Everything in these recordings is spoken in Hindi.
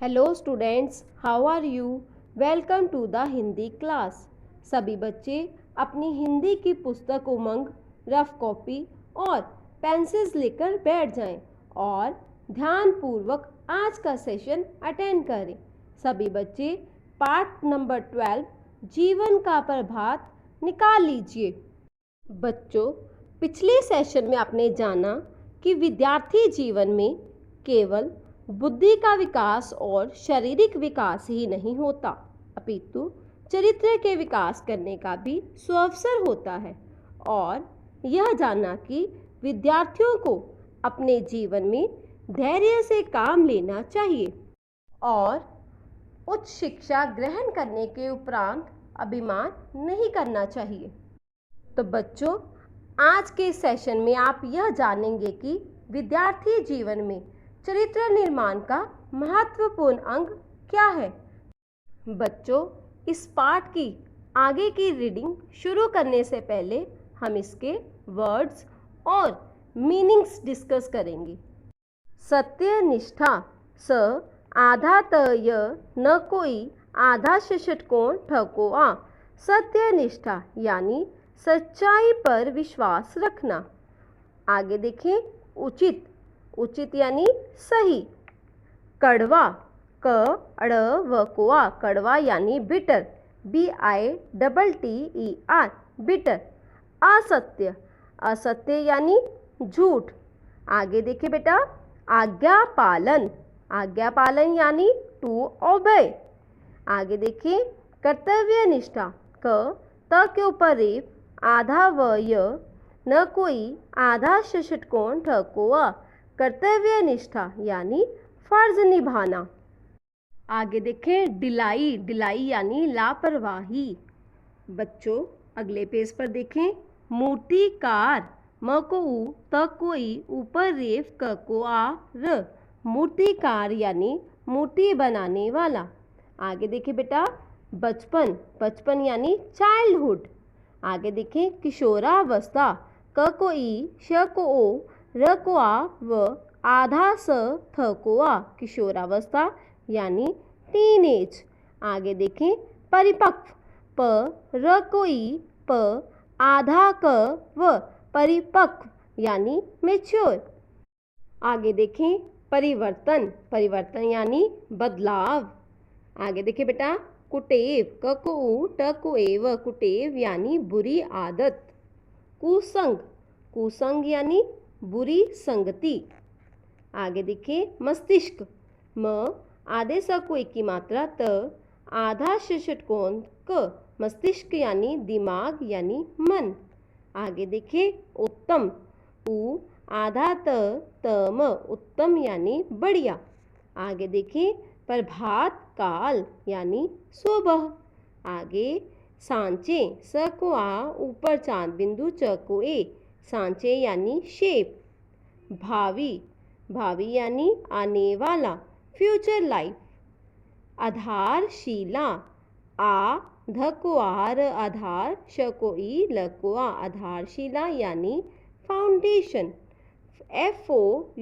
Hello students, how are you? Welcome to the Hindi class. सभी बच्चे अपनी हिंदी की पुस्तक उमंग, रफ कॉपी और पेंसिल्स लेकर बैठ जाएं और ध्यानपूर्वक आज का सेशन अटेंड करें। सभी बच्चे पार्ट नंबर 12 जीवन का प्रभात निकाल लीजिए। बच्चों, पिछले सेशन में आपने जाना कि विद्यार्थी जीवन में केवल बुद्धि का विकास और शारीरिक विकास ही नहीं होता, अपितु चरित्र के विकास करने का भी सुअवसर होता है। और यह जाना कि विद्यार्थियों को अपने जीवन में धैर्य से काम लेना चाहिए और उच्च शिक्षा ग्रहण करने के उपरांत अभिमान नहीं करना चाहिए। तो बच्चों, आज के सेशन में आप यह जानेंगे कि विद्यार्थी जीवन में चरित्र निर्माण का महत्वपूर्ण अंग क्या है। बच्चों, इस पाठ की आगे की रीडिंग शुरू करने से पहले हम इसके वर्ड्स और मीनिंग्स डिस्कस करेंगे। सत्यनिष्ठा स आधा त य न कोई आधा षटकोण ठकोआ। सत्यनिष्ठा यानी सच्चाई पर विश्वास रखना। आगे देखें, उचित, उचित यानी सही। कड़वा, क अड़ व कोआ, कड़वा यानी बिटर, BITTER, बिटर। असत्य, असत्य यानी झूठ। आगे देखिए बेटा, आज्ञा पालन, आज्ञा पालन यानी टू ओबे। आगे देखिए, कर्तव्य निष्ठा, क त के ऊपर रेफ, आधा व य न कोई आधा षटकोण ठकोआ। कर्तव्य निष्ठा यानी फर्ज निभाना। आगे देखें, डिलाई, डिलाई यानी लापरवाही। बच्चों, अगले पेज पर देखें, मूर्तिकार, म को उ त कोई ऊपर रेफ क को आ र, मूर्तिकार यानी मूर्ति बनाने वाला। आगे देखें बेटा, बचपन, बचपन यानी चाइल्डहुड। आगे देखें, किशोरावस्था, क को ई श को ओ र को आ व आधा स थ को आ, किशोरावस्था यानी टीनेज। आगे देखें, परिपक्व, प र को ई प आधा क व, परिपक्व यानी मैच्योर। आगे देखें, परिवर्तन, परिवर्तन यानी बदलाव। आगे देखिए बेटा, कुटेव, क को उ ट को ए व, कुटेव यानी बुरी आदत। कुसंग, कुसंग यानी बुरी संगति। आगे देखिए, मस्तिष्क, म आधे स को एक की मात्रा त, आधा षटकोण क, मस्तिष्क यानी दिमाग यानी मन। आगे देखिए, उत्तम, उ आधा त म, उत्तम यानी बढ़िया। आगे देखिए, प्रभात काल यानी सुबह। आगे सांचे, स को आ ऊपर चांद बिंदु च को ए, सांचे यानी शेप। भावी, भावी यानी आने वाला, फ्यूचर लाइफ। आधारशिला, आ ध को आर आधार, श को ई ल को आ, आधारशिला यानी फाउंडेशन। FOUNDATION,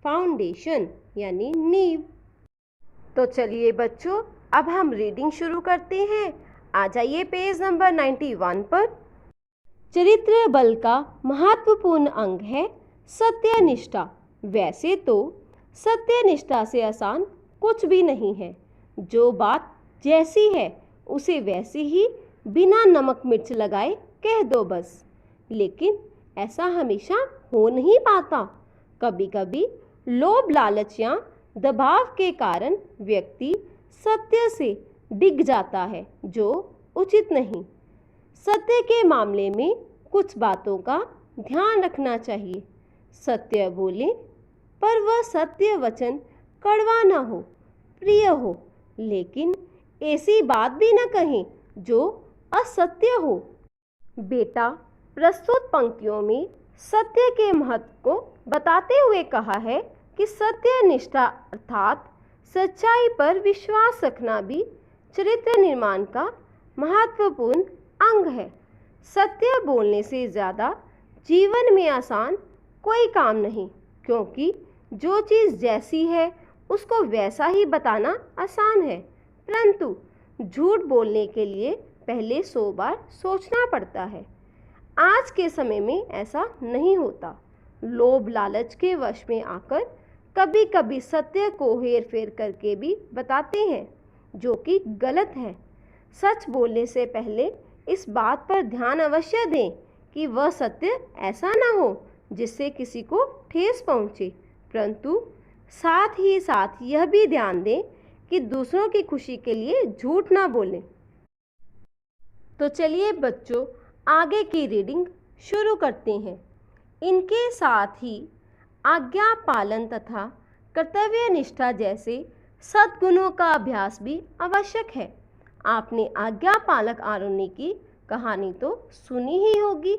फाउंडेशन यानी नींव। तो चलिए बच्चों, अब हम रीडिंग शुरू करते हैं। आ जाइए पेज नंबर 91 पर। चरित्र बल का महत्वपूर्ण अंग है सत्यनिष्ठा। वैसे तो सत्यनिष्ठा से आसान कुछ भी नहीं है। जो बात जैसी है उसे वैसे ही बिना नमक मिर्च लगाए कह दो बस। लेकिन ऐसा हमेशा हो नहीं पाता। कभी कभी लोभ, लालच या दबाव के कारण व्यक्ति सत्य से डिग जाता है, जो उचित नहीं। सत्य के मामले में कुछ बातों का ध्यान रखना चाहिए। सत्य बोलें, पर वह सत्य वचन कड़वा ना हो, प्रिय हो, लेकिन ऐसी बात भी न कहें जो असत्य हो। बेटा, प्रस्तुत पंक्तियों में सत्य के महत्व को बताते हुए कहा है कि सत्यनिष्ठा अर्थात सच्चाई पर विश्वास रखना भी चरित्र निर्माण का महत्वपूर्ण अंग है। सत्य बोलने से ज़्यादा जीवन में आसान कोई काम नहीं, क्योंकि जो चीज़ जैसी है उसको वैसा ही बताना आसान है, परंतु झूठ बोलने के लिए पहले 100 बार सोचना पड़ता है। आज के समय में ऐसा नहीं होता। लोभ लालच के वश में आकर कभी कभी सत्य को हेर फेर करके भी बताते हैं, जो कि गलत है। सच बोलने से पहले इस बात पर ध्यान अवश्य दें कि वह सत्य ऐसा ना हो जिससे किसी को ठेस पहुंचे, परंतु साथ ही साथ यह भी ध्यान दें कि दूसरों की खुशी के लिए झूठ ना बोलें। तो चलिए बच्चों, आगे की रीडिंग शुरू करते हैं। इनके साथ ही आज्ञा पालन तथा कर्तव्य निष्ठा जैसे सद्गुणों का अभ्यास भी आवश्यक है। आपने आज्ञा पालक आरुणि की कहानी तो सुनी ही होगी।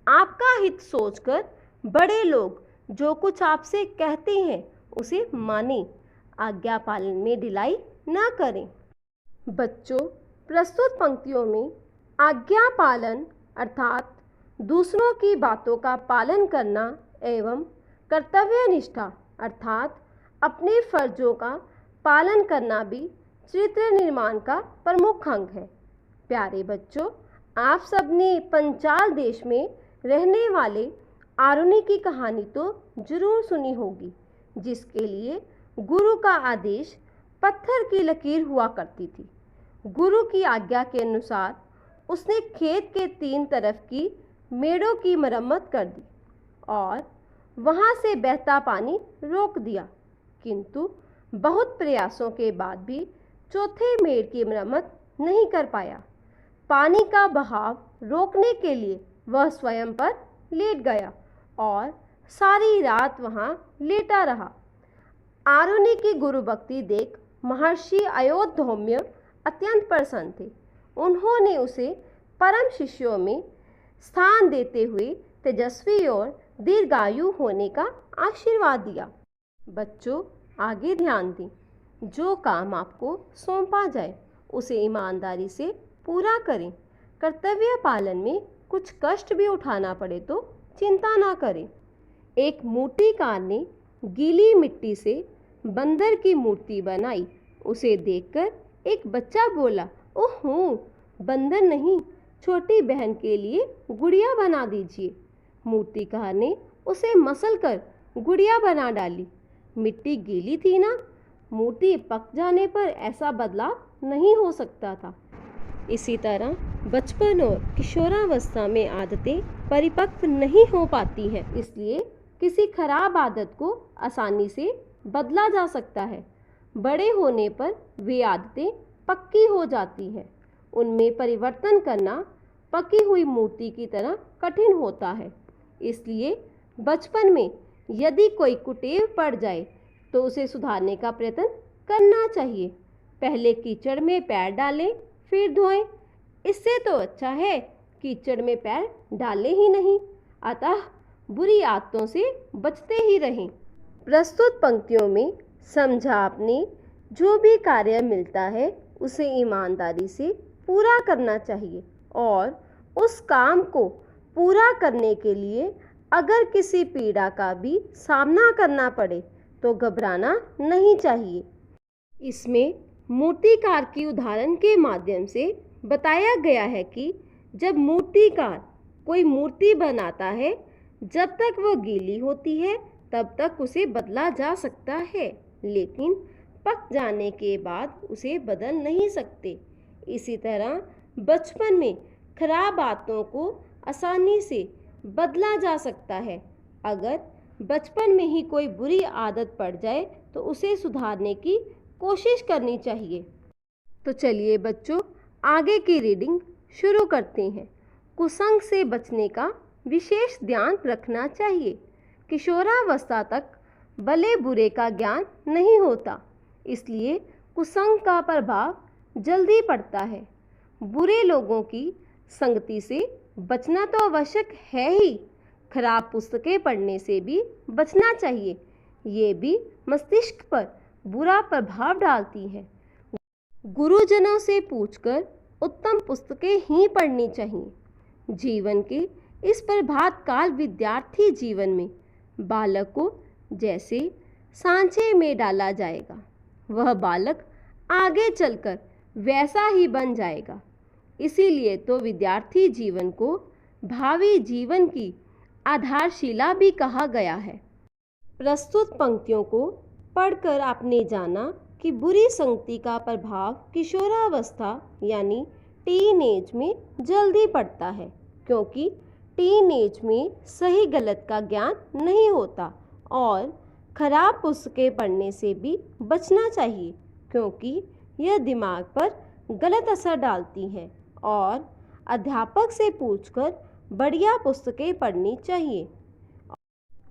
आपका हित सोचकर बड़े लोग जो कुछ आपसे कहते हैं उसे मानें, आज्ञा पालन में ढिलाई ना करें। बच्चों, प्रस्तुत पंक्तियों में आज्ञा पालन अर्थात दूसरों की बातों का पालन करना एवं कर्तव्य निष्ठा अर्थात अपने फर्जों का पालन करना भी चरित्र निर्माण का प्रमुख अंग है। प्यारे बच्चों, आप सबने पंचाल देश में रहने वाले आरुणि की कहानी तो जरूर सुनी होगी, जिसके लिए गुरु का आदेश पत्थर की लकीर हुआ करती थी। गुरु की आज्ञा के अनुसार उसने खेत के 3 तरफ की मेड़ों की मरम्मत कर दी और वहां से बहता पानी रोक दिया, किंतु बहुत प्रयासों के बाद भी चौथे मेड़ की मरम्मत नहीं कर पाया। पानी का बहाव रोकने के लिए वह स्वयं पर लेट गया और सारी रात वहां लेटा रहा। आरुणि की गुरु भक्ति देख महर्षि अयोध्या अत्यंत प्रसन्न थे। उन्होंने उसे परम शिष्यों में स्थान देते हुए तेजस्वी और दीर्घायु होने का आशीर्वाद दिया। बच्चों, आगे ध्यान दें। जो काम आपको सौंपा जाए उसे ईमानदारी से पूरा करें। कर्तव्य पालन में कुछ कष्ट भी उठाना पड़े तो चिंता ना करें। एक मूर्तिकार ने गीली मिट्टी से बंदर की मूर्ति बनाई। उसे देखकर एक बच्चा बोला, ओह, बंदर नहीं, छोटी बहन के लिए गुड़िया बना दीजिए। मूर्तिकार ने उसे मसल कर गुड़िया बना डाली। मिट्टी गीली थी ना, मूर्ति पक जाने पर ऐसा बदलाव नहीं हो सकता था। इसी तरह बचपन और किशोरावस्था में आदतें परिपक्व नहीं हो पाती हैं, इसलिए किसी खराब आदत को आसानी से बदला जा सकता है। बड़े होने पर वे आदतें पक्की हो जाती हैं। उनमें परिवर्तन करना पकी हुई मूर्ति की तरह कठिन होता है। इसलिए बचपन में यदि कोई कुटेव पड़ जाए तो उसे सुधारने का प्रयत्न करना चाहिए। पहले कीचड़ में पैर डालें, फिर धोएं। इससे तो अच्छा है कीचड़ में पैर डालें ही नहीं। अतः बुरी आदतों से बचते ही रहें। प्रस्तुत पंक्तियों में समझा आपने, जो भी कार्य मिलता है उसे ईमानदारी से पूरा करना चाहिए और उस काम को पूरा करने के लिए अगर किसी पीड़ा का भी सामना करना पड़े तो घबराना नहीं चाहिए। इसमें मूर्तिकार की उदाहरण के माध्यम से बताया गया है कि जब मूर्तिकार कोई मूर्ति बनाता है, जब तक वह गीली होती है तब तक उसे बदला जा सकता है, लेकिन पक जाने के बाद उसे बदल नहीं सकते। इसी तरह बचपन में खराब आदतों को आसानी से बदला जा सकता है। अगर बचपन में ही कोई बुरी आदत पड़ जाए तो उसे सुधारने की कोशिश करनी चाहिए। तो चलिए बच्चों, आगे की रीडिंग शुरू करते हैं। कुसंग से बचने का विशेष ध्यान रखना चाहिए। किशोरावस्था तक भले बुरे का ज्ञान नहीं होता, इसलिए कुसंग का प्रभाव जल्दी पड़ता है। बुरे लोगों की संगति से बचना तो आवश्यक है ही, खराब पुस्तकें पढ़ने से भी बचना चाहिए। ये भी मस्तिष्क पर बुरा प्रभाव डालती हैं। गुरुजनों से पूछकर उत्तम पुस्तकें ही पढ़नी चाहिए। जीवन के इस प्रभात काल विद्यार्थी जीवन में बालक को जैसे सांचे में डाला जाएगा, वह बालक आगे चलकर वैसा ही बन जाएगा। इसीलिए तो विद्यार्थी जीवन को भावी जीवन की आधारशिला भी कहा गया है। प्रस्तुत पंक्तियों को पढ़कर आपने जाना कि बुरी संगति का प्रभाव किशोरावस्था यानी टीन एज में जल्दी पड़ता है, क्योंकि टीन एज में सही गलत का ज्ञान नहीं होता और खराब पुस्तकें पढ़ने से भी बचना चाहिए, क्योंकि यह दिमाग पर गलत असर डालती हैं और अध्यापक से पूछकर बढ़िया पुस्तकें पढ़नी चाहिए,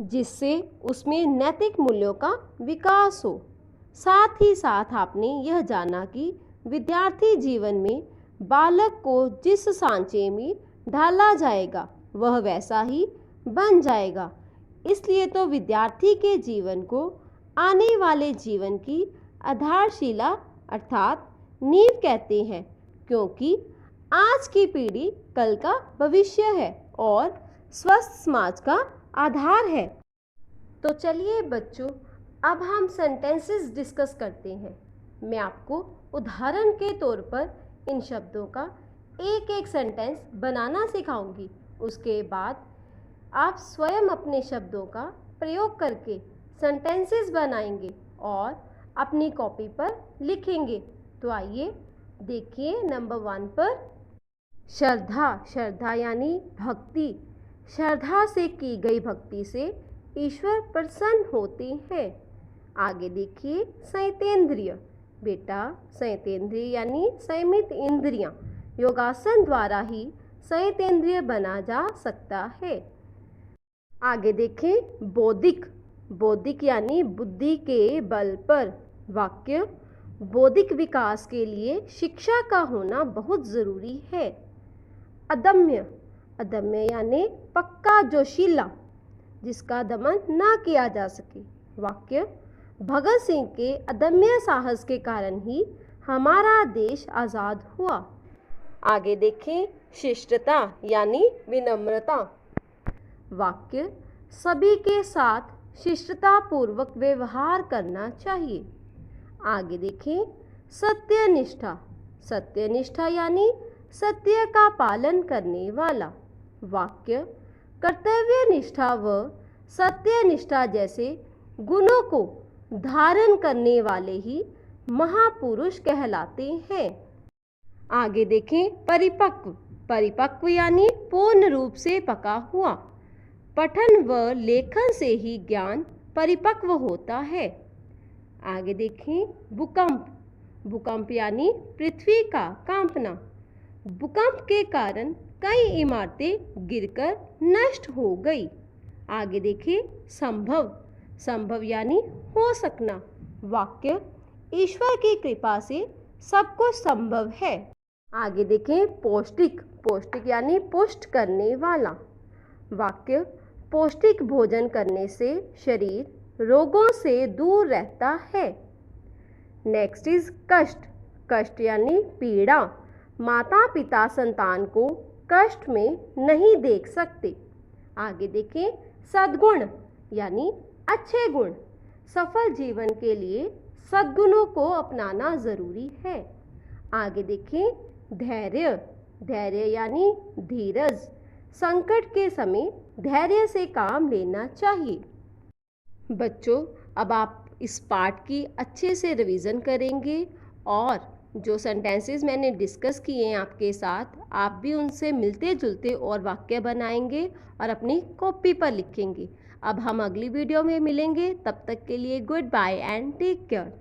जिससे उसमें नैतिक मूल्यों का विकास हो। साथ ही साथ आपने यह जाना कि विद्यार्थी जीवन में बालक को जिस सांचे में ढाला जाएगा वह वैसा ही बन जाएगा। इसलिए तो विद्यार्थी के जीवन को आने वाले जीवन की आधारशिला अर्थात नींव कहते हैं, क्योंकि आज की पीढ़ी कल का भविष्य है और स्वस्थ समाज का आधार है। तो चलिए बच्चों, अब हम सेंटेंसेस डिस्कस करते हैं। मैं आपको उदाहरण के तौर पर इन शब्दों का एक एक सेंटेंस बनाना सिखाऊंगी। उसके बाद आप स्वयं अपने शब्दों का प्रयोग करके सेंटेंसेस बनाएंगे और अपनी कॉपी पर लिखेंगे। तो आइए देखिए नंबर 1 पर श्रद्धा। श्रद्धा यानी भक्ति। श्रद्धा से की गई भक्ति से ईश्वर प्रसन्न होते हैं। आगे देखिए संयतेंद्रिय। बेटा संयतेंद्रिय यानी संयमित इंद्रियां। योगासन द्वारा ही संयतेंद्रिय बना जा सकता है। आगे देखें बौद्धिक। बौद्धिक यानी बुद्धि के बल पर। वाक्य बौद्धिक विकास के लिए शिक्षा का होना बहुत ज़रूरी है। अदम्य। अदम्य यानी पक्का जोशीला, जिसका दमन ना किया जा सके। वाक्य भगत सिंह के अदम्य साहस के कारण ही हमारा देश आज़ाद हुआ। आगे देखें शिष्टता यानी विनम्रता। वाक्य सभी के साथ शिष्टता पूर्वक व्यवहार करना चाहिए। आगे देखें सत्यनिष्ठा। सत्यनिष्ठा यानी सत्य का पालन करने वाला। वाक्य कर्तव्य निष्ठा व सत्यनिष्ठा जैसे गुणों को धारण करने वाले ही महापुरुष कहलाते हैं। आगे देखें परिपक्व। परिपक्व यानी पूर्ण रूप से पका हुआ। पठन व लेखन से ही ज्ञान परिपक्व होता है। आगे देखें भूकंप। भूकंप यानी पृथ्वी का कांपना। भूकंप के कारण कई इमारतें गिरकर नष्ट हो गई। आगे देखें संभव। संभव यानी हो सकना। वाक्य ईश्वर की कृपा से सब कुछ संभव है। आगे देखें पौष्टिक। पौष्टिक यानी पुष्ट करने वाला। वाक्य पौष्टिक भोजन करने से शरीर रोगों से दूर रहता है। नेक्स्ट इज कष्ट। कष्ट यानी पीड़ा। माता पिता संतान को कष्ट में नहीं देख सकते। आगे देखें सद्गुण यानी अच्छे गुण। सफल जीवन के लिए सद्गुणों को अपनाना ज़रूरी है। आगे देखें धैर्य। धैर्य यानी धीरज। संकट के समय धैर्य से काम लेना चाहिए। बच्चों, अब आप इस पाठ की अच्छे से रिवीजन करेंगे और जो सेंटेंसेस मैंने डिस्कस किए हैं आपके साथ, आप भी उनसे मिलते जुलते और वाक्य बनाएंगे और अपनी कॉपी पर लिखेंगे। अब हम अगली वीडियो में मिलेंगे। तब तक के लिए goodbye and take care.